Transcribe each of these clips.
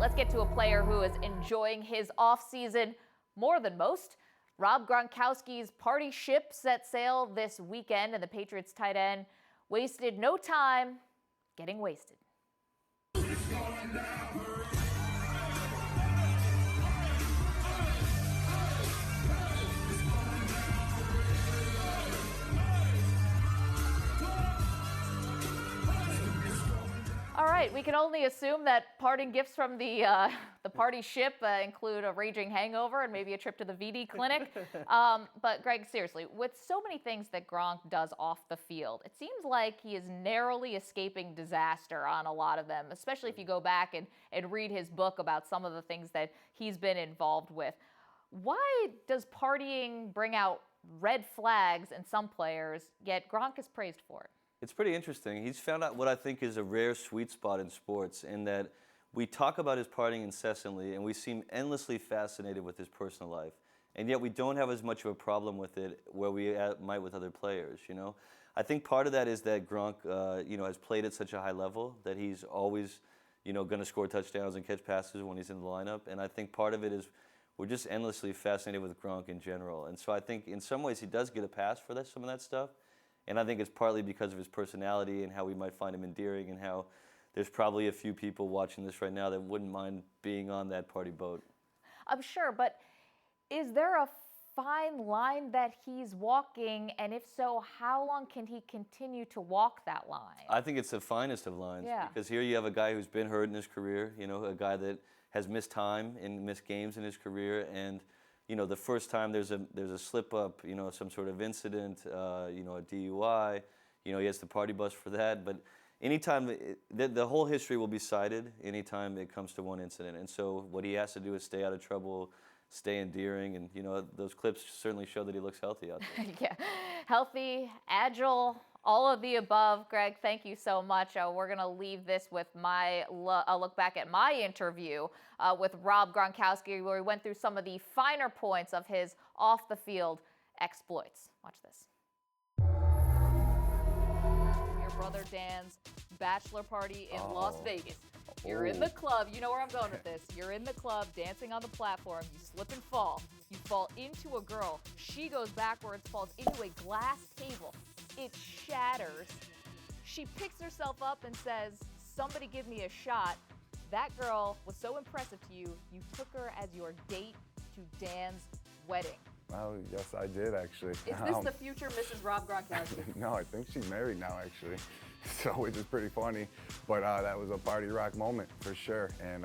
Let's get to a player who is enjoying his offseason more than most. Rob Gronkowski's party ship set sail this weekend, and the Patriots tight end wasted no time getting wasted. All right, we can only assume that parting gifts from the party ship include a raging hangover and maybe a trip to the VD clinic. But Greg, seriously, with so many things that Gronk does off the field, it seems like he is narrowly escaping disaster on a lot of them, especially if you go back and read his book about some of the things that he's been involved with. Why does partying bring out red flags in some players, yet Gronk is praised for it? It's pretty interesting. He's found out what I think is a rare sweet spot in sports, in that we talk about his partying incessantly and we seem endlessly fascinated with his personal life. And yet we don't have as much of a problem with it where we might with other players, you know? I think part of that is that Gronk, has played at such a high level that he's always, going to score touchdowns and catch passes when he's in the lineup. And I think part of it is we're just endlessly fascinated with Gronk in general. And so I think in some ways he does get a pass for some of that stuff. And I think it's partly because of his personality and how we might find him endearing, and how there's probably a few people watching this right now that wouldn't mind being on that party boat. I'm sure, but is there a fine line that he's walking? And if so, how long can he continue to walk that line? I think it's the finest of lines, because here you have a guy who's been hurt in his career, a guy that has missed time and missed games in his career, and the first time there's a slip up, some sort of incident, a DUI, he has the party bus for that. But anytime, the whole history will be cited anytime it comes to one incident. And so what he has to do is stay out of trouble, stay endearing, and those clips certainly show that he looks healthy out there. Yeah, healthy, agile, all of the above. Greg, thank you so much. We're going to leave this with a look back at my interview with Rob Gronkowski, where we went through some of the finer points of his off-the-field exploits. Watch this. Your brother Dan's bachelor party in Las Vegas. You're in the club. You know where I'm going with this. You're in the club, dancing on the platform. You slip and fall. You fall into a girl. She goes backwards, falls into a glass table. It shatters. She picks herself up and says, "Somebody give me a shot." That girl was so impressive to you, you took her as your date to Dan's wedding. Oh, yes, I did, actually. Is this the future Mrs. Rob Gronkowski? No, I think she's married now, actually. So, which is pretty funny. But that was a party rock moment for sure. And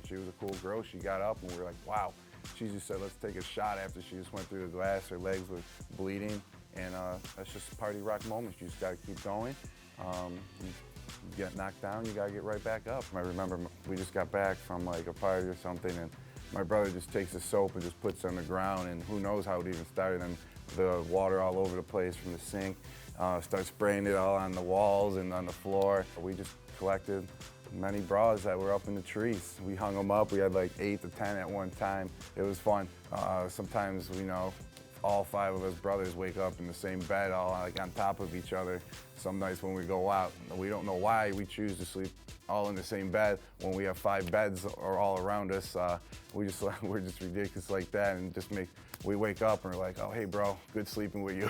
she was a cool girl. She got up and we were like, wow. She just said, let's take a shot after she just went through the glass. Her legs were bleeding. And that's just a party rock moment. You just got to keep going. You get knocked down, you got to get right back up. I remember we just got back from like a party or something, and my brother just takes the soap and just puts it on the ground, and who knows how it even started. And the water all over the place from the sink, start spraying it all on the walls and on the floor. We just collected many bras that were up in the trees. We hung them up. We had like 8 to 10 at one time. It was fun. Sometimes, all 5 of us brothers wake up in the same bed, all like on top of each other. Some nights when we go out, we don't know why we choose to sleep all in the same bed when we have 5 beds or all around us. We're just ridiculous like that, and we wake up and we're like, oh, hey bro, good sleeping with you.